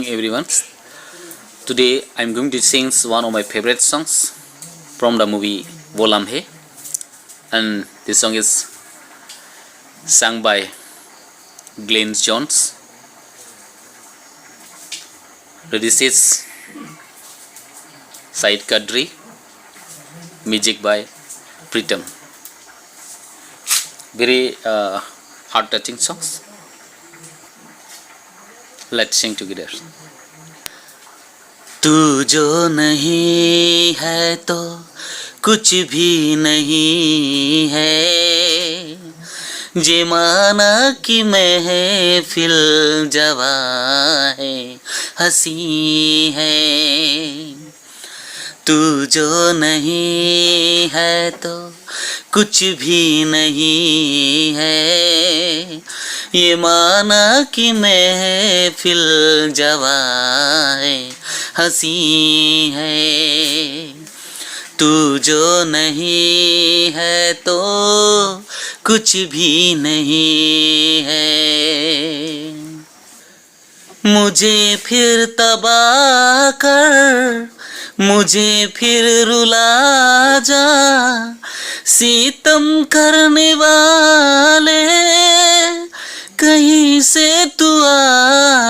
Everyone. Today I'm going to sing one of my favorite songs from the movie Volam Hai, and this song is sung by Glenn Jones. This is Said Kadri, music by Pritam. Very heart-touching songs. Let's sing together. तू जो नहीं है तो कुछ भी नहीं है, जे माना कि महफिल जवां है, हंसी है। तू जो नहीं है तो कुछ भी नहीं है, ये माना कि महफिल जवां है, हंसी है। तू जो नहीं है तो कुछ भी नहीं है। मुझे फिर तबाह कर, मुझे फिर रुला जा, सितम करने वाले कहीं से तू आ